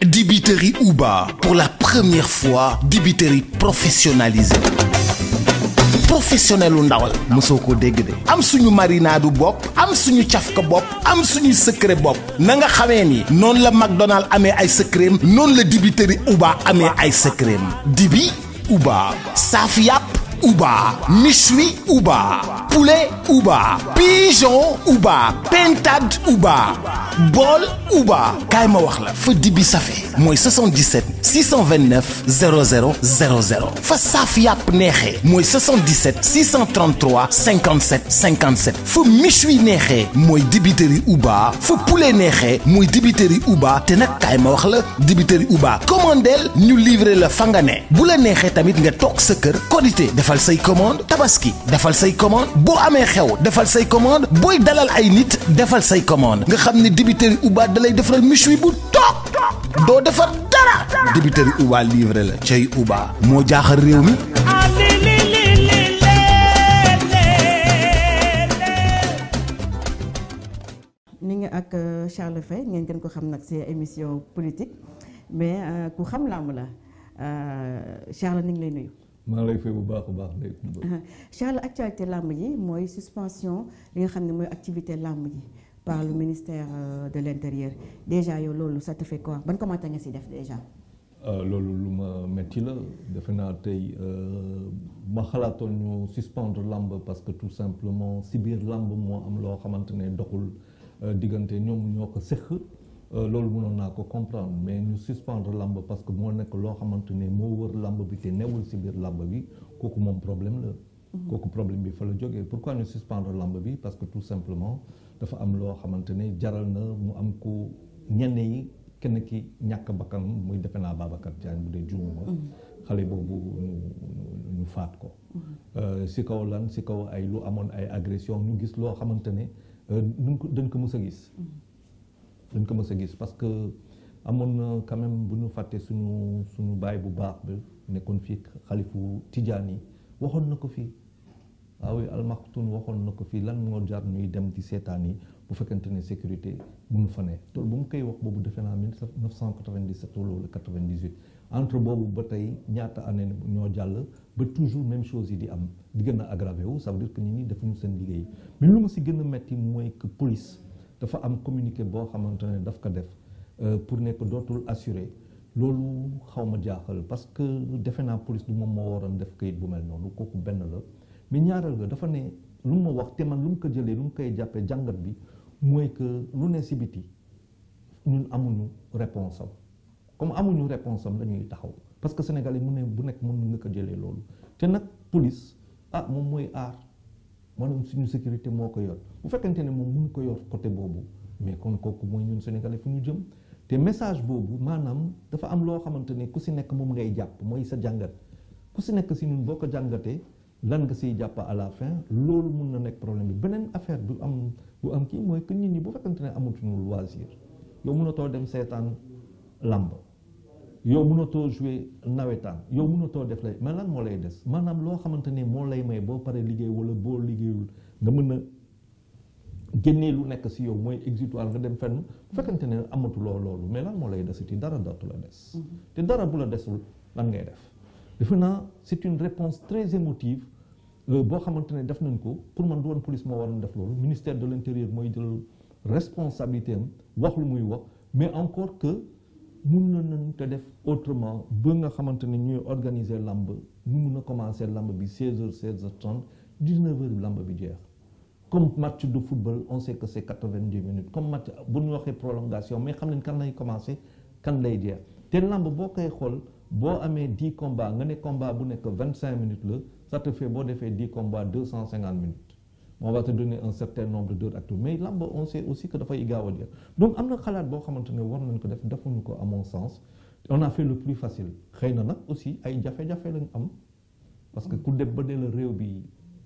Dibiterie Uba, pour la première fois, dibiterie professionnalisée. Professionnel u ndawal mosoo ko dégg de am suñu marinade bopp am suñu cafka bopp am suñu secret bopp na nga xamee ni noonu la McDonald amee ay secret noonu la dibiterie Uba amee ay secret dibi Uba saaf yàpp Uba méchoui Uba poulet Uba pigeon Uba pintade Uba bool Uba kaay ma wax la fa dibi safe mooy 77 629 00 00 fa saaf yàpp neexee mooy 77 633 57 57 fa méchoui neexee mooy dibiterie Uba fa poulet neexee mooy dibiterie Uba te nag kaay ma wax la dibiterie Uba commandeel ñu livrer la fa nga ne bu la neexee tamit nga toog sa kër Korité defal say commande Tabaski defal say commande boo amee xew defal say commande booy dalal ay nit defal say commande nga xam ne dibiterie Uba dalay defaral méchoui bu toog doo defar dara dibiterie Uba livré la cay Uba moo jaaxal réew mi. ni nga ak Charles Faye ngeen gën ko xam nag ci émission politique mais ku xam làmb la Charles ni ngi lay nuyu. maa lay fay bu baax a baax ndey. Charles actualité làmb ji mooy suspension li nga xam ne mooy activité làmb ji par le ministère de l'intérieur déjà yow loolu ça te fait quoi ban commentaire nga ci def déjà. loolu lu ma metti la defe naa tey ma xalaatoon ñu suspendre làmb parce que tout simplement si biir làmb moo am loo xamante ne doxul diggante ñoom ñoo ko séq loolu mënoon naa ko comprendre mais ñu suspendre làmb parce que moo nekk loo xamante ne moo wër làmb bi te newul si biir làmb bi kooku moom problème la. kooku problème bi fa la jógee pourquoi ñu suspendre làmb bi parce que tout simplement dafa am loo xamante ne jaral na mu am ko ñenn yi kenn ki ñàkk bakkan muy defe naa Babacar Diagne bu dee juumuma xale boobu ñu faat ko si kaw lan si kaw ay lu amoon ay agression ñu gis loo xamante ne dañ ko mës a gis dañ ko mës a gis parce que amoon na quand même bu ñu fàtte suñu baay bu baax bi nekkoon fii xalifu Tijaan yi waxoon na ko fii waaw almaxtun waxoon na ko fii lan moo jar ñuy dem di seetaan yi bu fekkente ne sécurité bu ñu fa ne tool bu mu koy wax boobu defe naa 1997 wala 98 entre boobu ba tey ñaata année ñoo jàll ba toujours même chose yi di am di gën a aggravé wu ça veut dire que nit ñi defuñu seen liggéey mais lu ma si gën a metti mooy que police dafa am communiqué boo xamante ne daf ko def pour nekk dootul assuré loolu xaw ma jaaxal parce que defe naa police du moom moo waroon def kayit bu mel noonu kooku benn la mais ñaareel ga dafa ne lu ma wax te man lu mu ko jëlee lu mu koy jàppee jàngat bi mooy que lu ne si biti ñun amuñu réponse am comme amuñu réponse am dañuy taxaw parce que Sénégal yi mu ne bu nekk mën nga ko jëlee loolu te nag police moom mooy aar maanaam suñu sécurité moo ko yor bu fekkente ne moom mënu ko yor côté boobu mais kon kooku mooy ñun Sénégalais fu ñu jëm te message boobu maanaam dafa am loo xamante ne ku si nekk moom ngay jàpp mooy sa jàngat ku si nekk si ñun boo ko jàngatee lan nga siy jàpp à la fin loolu mun na nekk problème bi beneen affaire bu am kii mooy que nit ñi bu fekkante ne amatuñu loisir yow mënatoo dem seetaan lamb yow mënatoo jouer nawetaan yow mënatoo def lay mais lan moo lay des maanaam loo xamante ne moo lay may boo paree liggéey wala boo liggéeyul nga mën a génnee lu nekk si yow mooy exutoire nga dem fenn bu fekkante ne amatuloo loolu mais lan moo lay desiti dara dootu la des te dara bu la desul lan ngay def defe naa c'est une réponse très émotive boo xamante ne def nañ ko pour man du woon police moo waroon def loolu ministère de l'intérieur mooy jël responsabilité am wax lu muy wax mais encore que mun nañ te def autrement ba nga xamante ne ñuy organiser lamb ñu mun a commencer lamb bi 16h 16h30 19h lamb bi jeex comme match de football on sait que c'est 90 minutes comme match bu ñu waxee prolongation mais xam nañ kan lay commencer kan lay jeex te lamb boo koy xool boo amee 10 combats nga ne combat bu nekk 25 minutes la ça te fait boo defee 10 combats 250 minutes on va te donner un certain nombre d'heures actives mais lamb on sait aussi que dafay gaaw a jeex donc am na xalaat boo xamante ne war nañ ko def defuñu ko à mon sens on a fait le plus facile xëy na nag aussi ay jafe-jafe lañ am parce que ku dem ba dee la réew bi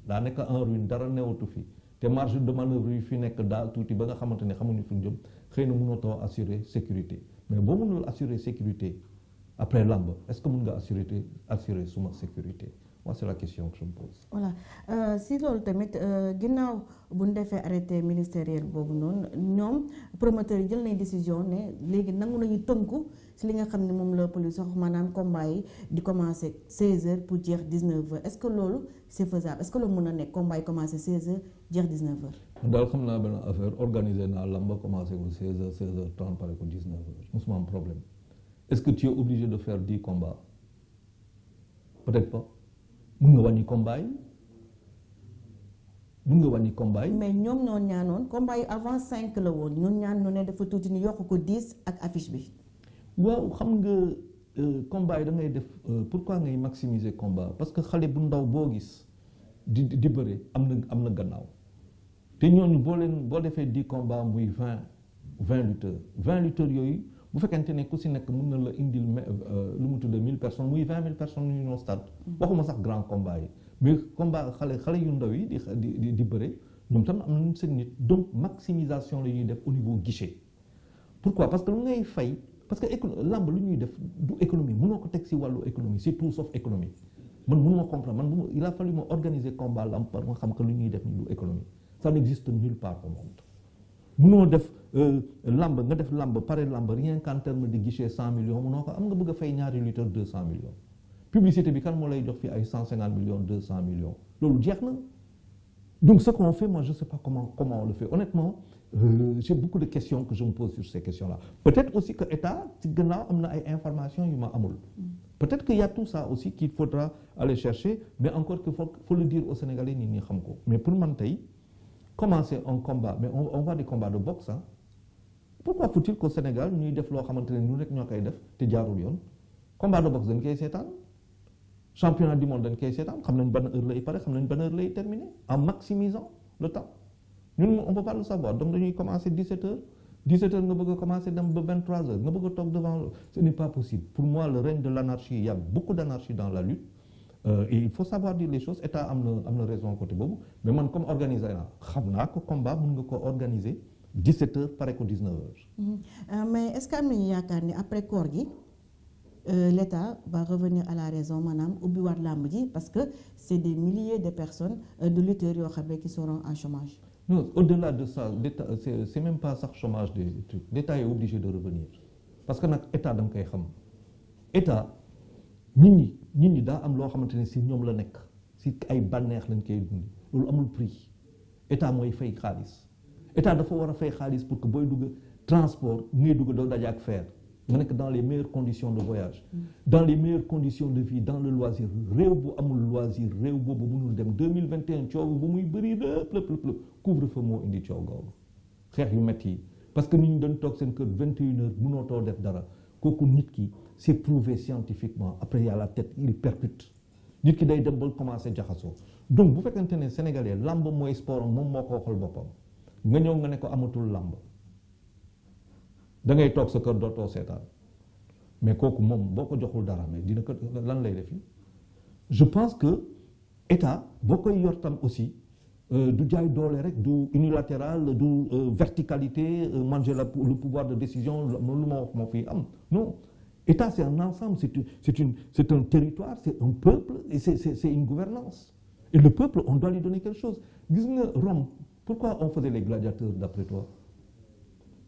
daa nekk en ruine dara newatu fi te marge de manœuvre yi fi nekk daal tuuti ba nga xamante ne xamuñu fu ñu jëm xëy na mënatoo assurer sécurité mais boo mënul assurer sécurité après lamb est-ce que mën nga assurer suma sécurité moi c'est la question que je me pose. voilà si loolu tamit ginnaaw bu ñu defee arrêté ministériel boobu noonu ñoom promoteurs yi jël nañ décision ne léegi nangu nañu tënku si li nga xam ne moom la police wax maanaam combat yi di commencer 16h pour jeex 19h est-ce que loolu c'est faisable est-ce que loolu mën na nekk combat yi commencer 16h jeex 19h. daal xam naa benn affaire organisé naa lamba commencé ko 16h 16h30 pare ko 19h mosuma am problème est-ce que tu es obligé de faire 10 combats peut-être pas. mun nga wàññi combat yi mais ñoom ñoo ñaanoon combat yi avant 5 la woon ñun ñaan ñu ne dafa tuuti ni yokk ko 10 ak affiche bi. waaw xam nga combat yi da ngay def pourquoi ngay maximiser combat parce que xale bu ndaw boo gis di bëre am na gannaaw te ñooñu boo defee 10 combats muy 20 lutteurs yooyu bu fekkente ne ku si nekk mën na la indil lu mu tudd 1000 personnes muy 20 000 personnes ñu ñoo stade waxuma sax grand combat yi mais combat xale yu ndaw yi di bëre ñoom tam am nañu seen nit donc maximisation la ñuy def au niveau guichet pourquoi parce que lu ngay fay parce que lamb lu ñuy def du économie mënoo ko teg si wàllu économie c'est tout sauf économie man mënuma comprendre il a fallu ma organiser combat lamb par nga xam que lu ñuy def ni du économie ça n'existe nulle part au monde mënoo def lamb nga def lamb pare lamb rien qu'en terme de guichet 100 millions mënoo ko am nga bëgg a fay ñaari lutteurs 200 millions publicité bi kan moo lay jox fii ay 150 millions 200 millions loolu jeex na donc ce qu'on fait moi je sais pas comment on le fait honnêtement j'ai beaucoup de questions que je me pose sur ces questions-là peut-être aussi que état ci gannaaw am na ay informations yu ma amul peut-être qu'il y a tout ça aussi qu'il faudra aller chercher mais encore qu'il faut le dire aux Sénégalais nit ñi xam ko mais pour man tey commencer un combat mais on voit des combats de boxe hein pourquoi faut-il qu'au Sénégal ñuy def loo xamante ne ñu rek ñoo koy def te jaarul yoon combat de boxe dañ koy seetaan championnat du monde dañ koy seetaan xam nañ ban heure lay pare xam nañ ban heure lay terminer en maximisant le temps ñun on peut pas le savoir donc dañuy commencer 17h nga bëgg a commencer dem ba 23h nga bëgg a toog devant ce n'est pas possible pour moi le règne de l'anarchie il y a beaucoup d'anarchie dans la lutte et il faut savoir dire les choses état am na raison côté boobu mais man comme organiser naa xam naa ko combat mën nga ko organiser 17h pare ko 19h. mais est-ce que am nañu yaakaar ni après koor gi l'État va revenir à la raison maanaam ubbiwaat làmb ji parce que c'est des milliers de personnes de lutteurs yoo xam ne qui seront en chômage. non au-delà de ça l'État c'est même pas sax chômage des trucs l'État est obligé de revenir parce que nag état da nga koy xam état nit ñi daa am loo xamante ne si ñoom la nekk si ay bànneex lañ koy dundi loolu amul prix état mooy fay xaalis état dafa war a fay xaalis pour que booy dugg transport ngay dugg doo daje ak fer nga nekk dans les meilleures conditions de voyage dans les meilleures conditions de vie dans le loisir réew bu amul loisir réew boobu mënul dem 2021 coow bu muy bëri lépp couvre-feu moo indi coow googu xeex yu métti yi parce que nit ñi dañ toog seen kër 21h mënoo too def dara kooku nit ki c'est prouvé scientifiquement après il y a la tête il percute nit ki day dem ba commencer jaxasoo donc bu fekkente ne sénégalais lamb mooy sport moom moo ko waxal boppam nga ñëw nga ne ko amatul lamb da ngay toog sa kër dootoo seetaan mais kooku moom boo ko joxul dara mais dina ko lan lay def je pense que état boo koy yor tam aussi du jaay doole rek du unilatéral du verticalité manger le pouvoir de décision lu ma wax moo fi am non état c'est un ensemble c'est un territoire c'est un peuple et c'est une gouvernance et le peuple on doit lui donner quelque chose gis nga Rome pourquoi on faisait les gladiateurs d'après toi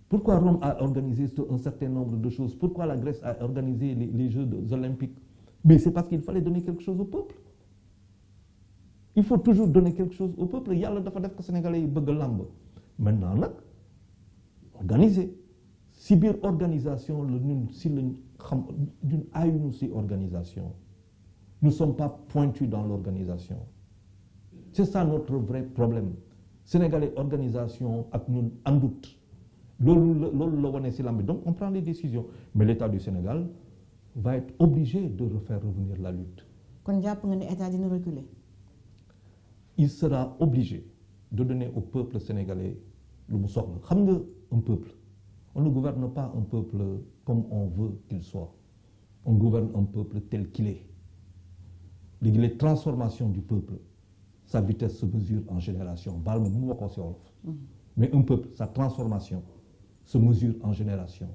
pourquoi Rome a organisé un certain nombre de choses pourquoi la Grèce a organisé les Jeux olympiques mais c'est parce qu'il fallait donner quelque chose au peuple il faut toujours donner quelque chose au peuple yàlla dafa def ko Sénégalais yi bëgg làmb maintenant nag organiser si biir organisation la ñun si lañ xam ñun ayuñu si organisation nous sommes pas pointus dans l'organisation c'est ça notre vrai problème Sénégalais organisation ak ñun àndut loolu la wane si làmb donc on prend les décisions mais l'État du Sénégal va être obligé de refaire revenir la lutte. kon jàpp nga ne état dina reculer. il sera obligé de donner au peuple sénégalais lu mu soxla xam nga un peuple on ne gouverne pas un peuple comme on veut qu'il soit on gouverne un peuple tel qu'il est léegi les transformations du peuple sa vitesse se mesure en génération baal ma mu waxoo si wolof mais un peuple sa transformation se mesure en génération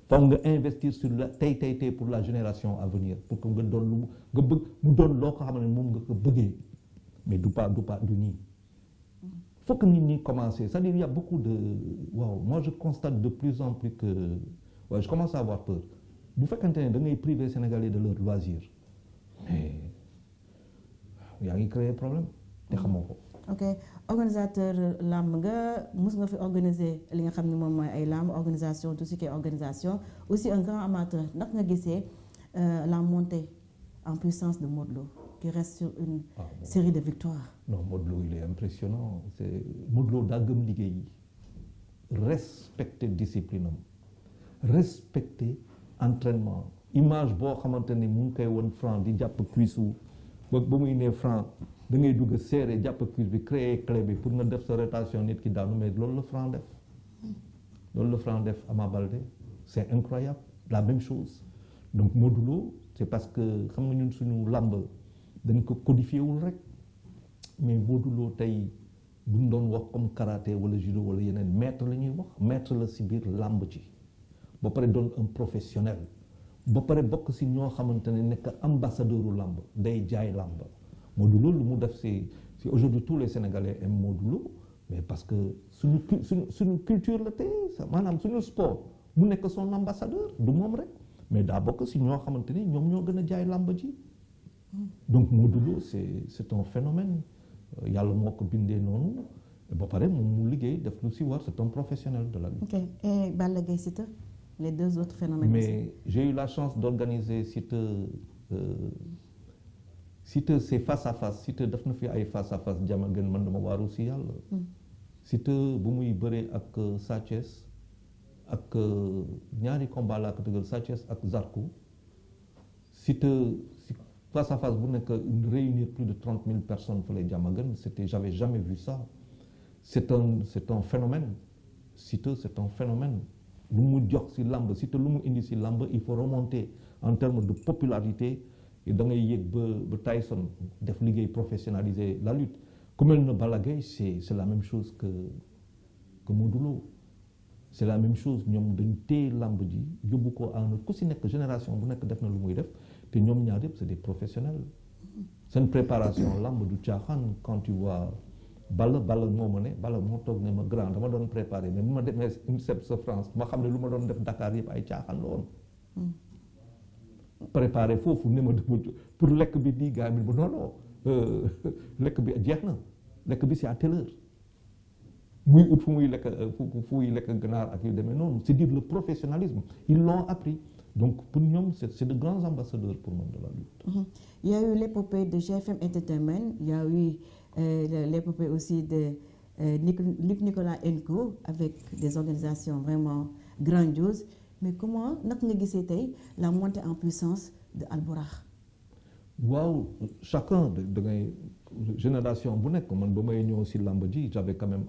foog nga investir sur la tey pour la génération à venir pour que nga doon lu nga bëgg mu doon loo ko xam ne moom nga ko bëggee mais du nii. Faut que nit ñi commencer c'est-à-dire il y a beaucoup de waaw moi je constate de plus en plus que ouais, je commence à avoir peur bu fekkente ne da ngay priver Sénégalais de leur loisir mais yaa ngi créer problème te xamoo ko. ok organisateur làmb nga mus nga fi organiser li nga xam ne moom mooy ay làmb organisation tout ce qui est organisation aussi un grand amateur ndax nga gisee la montée en puissance de Modou Lo qui reste sur une série de victoires. Non, Modou Lo il est impressionnant c'est Modou Lo daa gëm liggéey respecter discipline am respecter entraînement image boo xamante ni mu ngi koy won Franc di jàpp cuisse ba muy ne Franc da ngay dugg serré jàpp cuisse bi créer clé bi pour nga def sa rotation nit ki daanu mais loolu la Franc def loolu la Franc def Ama Baldé c'est incroyable la même chose donc Modou Lo c'est parce que xam nga ñun suñu làmb dañ ko codifié wul rek mais Modou Lo tey buñ doon wax comme karaté wala judo wala yeneen maître la ñuy wax maître la si biir làmb ci ba pare doon un professionnel ba pare bokk si ñoo xamante ne nekk ambassadeuru làmb day jaay làmb Modou Lo lu mu def si aujourd'hui tous les Sénégalais aiment Modou Lo mais parce que suñu culture la tey maanaam suñu sport mu nekk son ambassadeur du moom rek mais daa bokk si ñoo xamante ni ñoom ñoo gën a jaay làmb ji donc Modou Lo c'est un phénomène yàlla moo ko bindee noonu ba pare moom mu liggéey def lu si war c'est un professionnel de la lutte. ok et Balla Gaye Siteu les deux autres phénomènes. mais j'ai eu la chance d'organiser Siteu c'est face à face Siteu def na fi ay face à face jama gën man dama waaru si yàlla. Siteu bu muy bëree ak Sa Thiès ak ñaari combat laa ko tëggal Sa Thiès ak Zarko Siteu face à face bu nekk réunir plus de 30 000 personnes fële Diamaguène j'avais jamais vu ça c'est un phénomène Siteu c'est un phénomène lu mu jox ci làmb Siteu lu mu indi ci làmb il faut remonter en termes de popularité da ngay yëg ba Tyson def liggéey professionnaliser la lutte ku mel ne Balla Gaye c'est la même chose que Modou Lo c'est la même chose ñoom dañu téye làmb ji yóbbu ko à ku ci nekk génération bu nekk def na lu muy def te ñoom ñaar yëpp c'est des professionnels seen préparation làmb du caaxaan quand tu vois Balla moo ma ne Balla moo toog ne ma grand dama doon préparer mais bu ma demee INSEP France ma xam ne lu ma doon def Dakar yëpp ay caaxaan la woon préparer foofu ne ma dama pour lekk bi nii gars bi ba non lekk bi jeex na lekk bi c'est à telle heure muy ut fu muy lekk ganaar ak yu demee noonu c'est dire le professionnalisme ils l'ont appris donc pour ñoom c'est de grands ambassadeurs pour monde de la lutte. Il y a eu l'épopée de GFM Entertainment, il y a eu l'épopée aussi de Luc Nicolas & Co avec des organisations vraiment grandioses mais comment naka nga gisee tey la montée en puissance de Albourakh. waaw chacun da ngay génération bu nekk man ba may ñëw si làmb ji j'avais quand même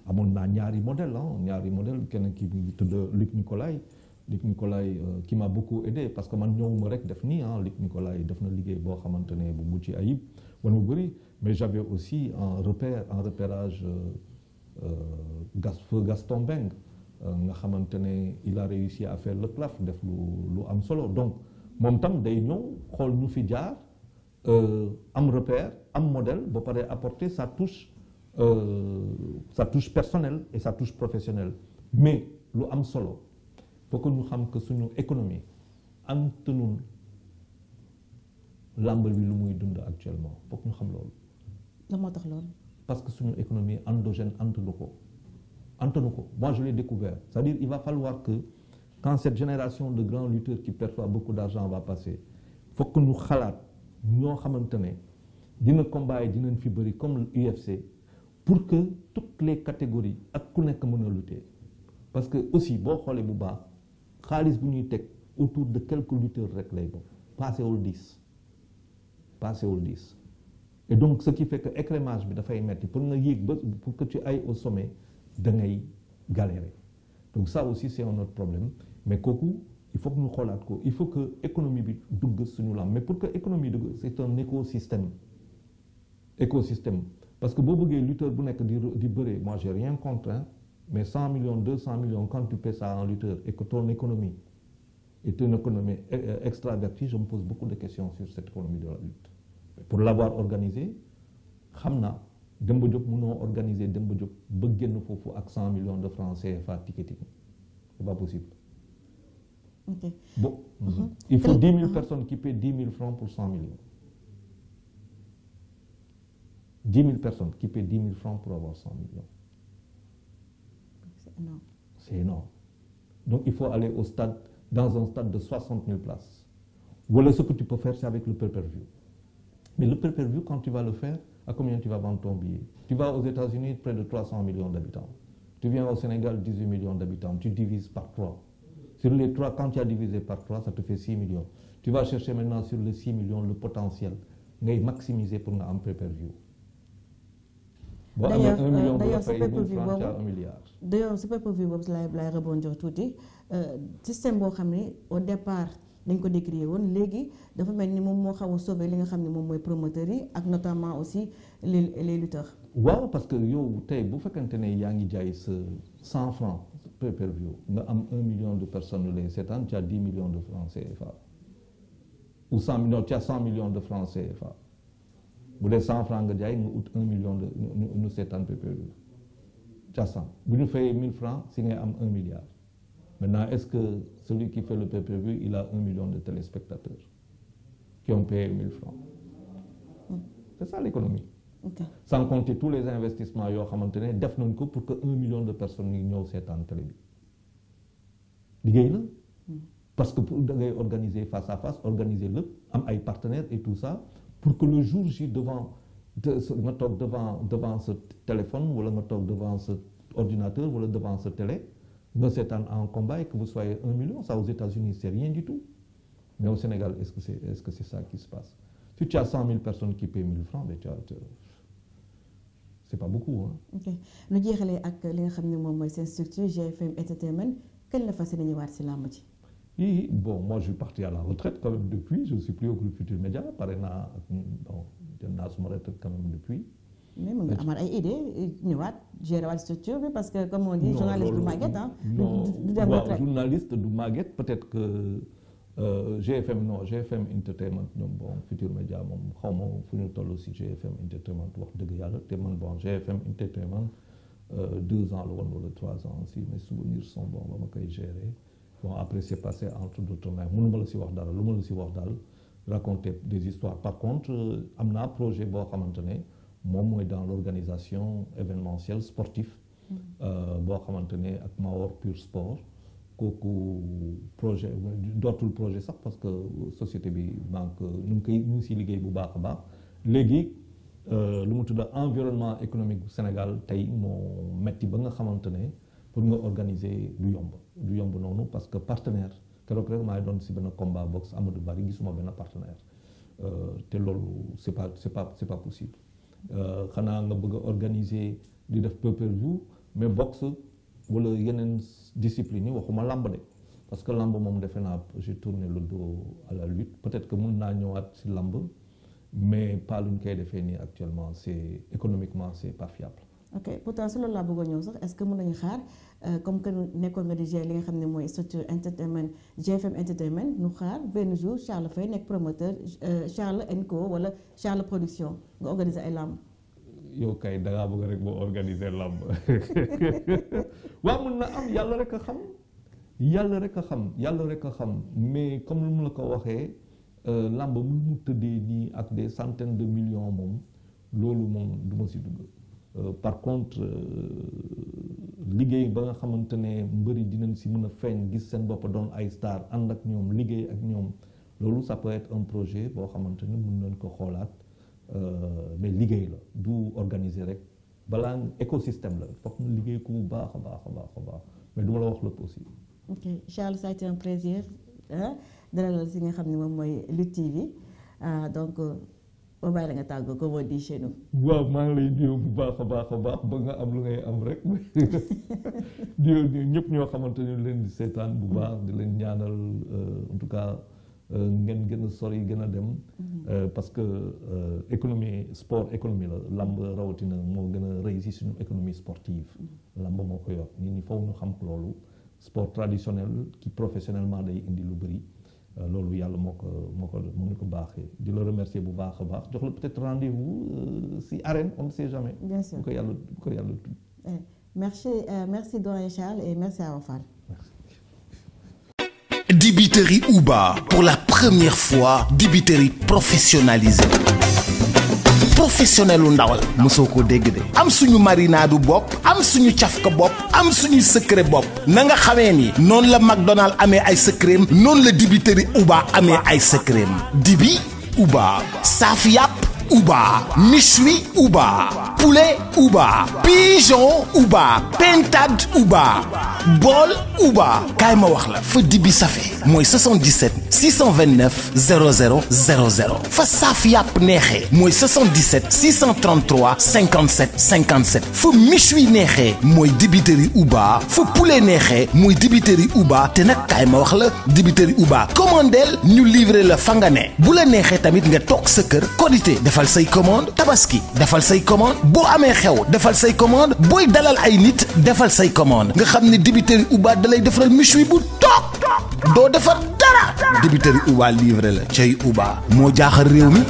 amoon naa ñaari modèle kenn ki bi tudd Luc Nicolaï qui m'a beaucoup aidé parce que man ñëwuma rek def nii Luc Nicolaï def na liggéey boo xamante ne bu mucc ayib wan mu bëri mais j'avais aussi en repérage Gaston Mbengue nga xamante ne il a réussi à faire le claf def lu am solo donc moom tam day ñëw xool ñu fi jaar am repère am modèle ba pare apporter sa touche personnelle et sa touche professionnelle mais lu am solo faut que ñu xam que suñu économie antanul làmb bi lu muy dund actuellement faut que ñu xam loolu. lan moo tax loolu. parce que suñu économie endogène antanu ko moi je l'ai découvert c'est-à-dire il va falloir que quand cette génération de grands lutteurs qui perçoivent beaucoup d'argent va passer faut que ñu xalaat ñoo xamante ne dina combat yi dinañ fi bëri comme UFC pour que toutes les catégories ak ku nekk mën a lutter parce que aussi boo xoolee bu baax xaalis bu ñuy teg autour de quelques lutteurs rek lay bokk paasewul 10 et donc ce qui fait que écrémage bi dafay metti pour nga yéeg ba pour que tu ailles au sommet da ngay galérer donc ça aussi c'est un autre problème mais kooku il faut que ñu xoolaat ko il faut que économie bi dugg suñu lam mais pour que économie dugg c'est un écosystème parce que boo bëggee lutteur bu nekk di bëree moi j'ai rien contre mais 100 millions 200 millions quand tu paies ça en lutteur et que ton économie est une économie extravertie, je me pose beaucoup de questions sur cette économie de la lutte. Pour l'avoir organisé xam naa Demba Diop mënoo organiser Demba Diop ba génn foofu ak 100 millions de francs CFA ticketing c'est pas possible. Ok. Bon, il faut 10 000 personnes qui paient 10 000 francs pour 100 millions. 10 000 personnes qui paient 10 000 francs pour avoir 100 millions. C'est énorme. C'est énorme. Donc il faut aller au stade, dans un stade de 60 000 places. Voilà ce que tu peux faire, c'est avec le pay-per-view. Mais le pay-per-view, quand tu vas le faire, à combien tu vas vendre ton billet? Tu vas aux États-Unis, près de 300 millions d'habitants. Tu viens au Sénégal, 18 millions d'habitants. Tu divises par 3. Sur les 3, quand tu as divisé par 3, ça te fait 6 millions. Tu vas chercher maintenant sur les 6 millions le potentiel. Ngay maximiser pour un pay-per-view. D'ailleurs, 1 million d'ailleurs, de ce pay-per-view francs, tu as boobu 1 milliard. d'ailleurs ce pay-per-view boobu laay rebondir tuuti système boo xam ne au départ dañ ko décrier woon léegi dafa mel ni moom moo xaw a sauver li nga xam ne moom mooy promoteurs yi ak notamment aussi les lutteurs. waaw parce que yow tey bu fekkente ne yaa ngi jaay sa 100 francs pay-per-view nga am 1 million de personnes yu lay seetaan tu as 10 millions de francs CFA ou 100 millions tu as 100 millions de francs CFA bu dee 100 francs nga jaay nga ut 1 million de nu seetaan pay-per-view tu as 100 bu ñu fayee 1000 francs si ngay am 1 milliard. Maintenant, est-ce que celui qui fait le pay-per-view, il a 1 million de téléspectateurs qui ont payé 1000 francs? C'est ça l'économie. Okay. Sans compter tous les investissements yoo xamante ne def nañ ko pour que 1 million de personnes yi ñëw seetaan télé bi liggéey la. Parce que pour da ngay organiser face à face, organiser lépp am ay partenaires et tout ça pour que le jour J nga toog devant ce téléphone wala nga toog devant ce ordinateur wala devant ce télé. Nga seetaan en combat et que vous soyez 1 million, ça aux États-Unis c'est rien du tout. Mais au Sénégal, est-ce que c'est ça qui se passe? Si tu as 100 000 personnes qui paient 1000 francs, c'est pas beaucoup. Hein? Ok. Nous jeexalee ak li nga xam ne moom mooy seen structure GFM Entertainment kañ la fas yéene ñëwaat si làmb ji. Oui, bon, moi je suis parti à la retraite quand même depuis, je ne suis plus au groupe Futurs Médias, pare naa bon jël naa suma retraite quand même depuis. mais mu ngi amaat ay idée ñëwaat gérer waat structure bi parce que comme on dit journaliste du màgget ah. non journaliste du màgget peut-être que GFM Entertainment ñoom bon Futurs Médias moom xaw ma fu ñu toll si GFM Entertainment wax dëgg yàlla te man bon GFM Entertainment 2 ans la woon wala 3 ans si mes souvenirs sont bons ba ma koy gérer bon après c'est passé entre d'autres mains mënu ma la si wax dara lu ma la si wax daal raconter des histoires par contre am naa projet boo xamante ne moom mooy dans l'organisation événementielle sportif boo xamante ne ak Mawor Pur Sport kooku projet dootul projet sax parce que société bi banque ñu ngi siy liggéey bu baax a baax léegi lu mu tudd environnement économique bu Sénégal tey moo metti ba nga xamante ne pour nga organiser du yomb noonu parce que partenaire keroog rek maa ngi doon si benn combat boxe Amadou Bari gisuma benn partenaire te loolu c'est pas possible xanaa nga bëgg a organiser di def pay-per-view mais boxe wala yeneen discipline yi waxuma lamb de parce que lamb moom defe naa j'ai tourné le dos à la lutte peut-être que mun naa ñëwaat si lamb mais pas lu ñu koy defee nii actuellement c'est économiquement c'est pas fiable. ok pourtant si loolu laa bëgg a ñëw sax est-ce que mën nañu xaar comme que nekkoon nga di gérer li nga xam ne mooy structure entertainment GFM Entertainment ñu xaar benn jour Charles Faye nekk promoteur Charles & Co wala Charles Production nga organiser ay làmb. yow kay da ngaa bëgg rek boo organiser làmb waaw mën na am yàlla rek a xam mais comme lu mu la ko waxee làmb mu tëddee nii ak des centaines de millions moom loolu moom du ma si dugg. Par contre liggéey ba nga xamante ne mbëri dinañ si mën a feeñ gis seen bopp doon ay star ànd ak ñoom liggéey ak ñoom loolu ça peut être un projet boo xamante ne mën nañ ko xoolaat mais liggéey la du organiser rek balaa écosystème la foog na liggéey ko bu baax a baax mais du ma la wax lépp aussi. ok Charles, ça a été un plaisir dalal si nga xam ne moom mooy Lutte TV donc. ba bàyyi la nga tàggoo ko moo di chez nous. waaw maa ngi lay nuyu bu baax a baax ba nga am lu ngay am rek di ñëpp ñoo xamante ni leen di seetaan bu baax di leen ñaanal en tout cas ngeen gën a sori gën a dem parce que économie sport économie la lamb rawatina moo gën a rëy si suñu économie sportive lamb moo ko yor nit ñi faw ñu xam loolu sport traditionnel qui professionnellement day indi lu bëri loolu yàlla moo ko baaxee di la remercier bu baax a baax jox la peut-être rendez-vous si arène on ne sait jamais. Bien sûr. bu ko yàlla tudd. Merci Doyen Charles et merci à Fall. Dibiterie Uba, pour la première fois, dibiterie professionnalisée. Professionnel u ndawal mosoo ko dégg de am suñu marinade bopp am suñu cafka bopp am suñu secret bopp na nga xamee ni noonu la McDonald amee ay secret noonu la dibiterie Uba amee ay secret dibi Uba saaf yàpp Uba méchoui Uba poulet Uba pigeon Uba pintade Uba bool Uba kaay ma wax la fa dibi safe mooy 77 629 00 00 fa saaf yàpp neexee mooy 77 633 57 57 fa méchoui neexee mooy dibiteri Uba fa poulet neexee mooy dibiteri Uba te nag kaay ma wax la dibiteri Uba commandeel ñu livrer la fa nga ne bu la neexee tamit nga toog sa kër Korité defal say commande Tabaski defal say commande boo amee xew defal say commande booy dalal ay nit defal say commande nga xam ne dibiteri Uba dalay defaral méchoui bu toog doo defar dara dibiteri Uba livré la cay Uba moo jaaxal réew mi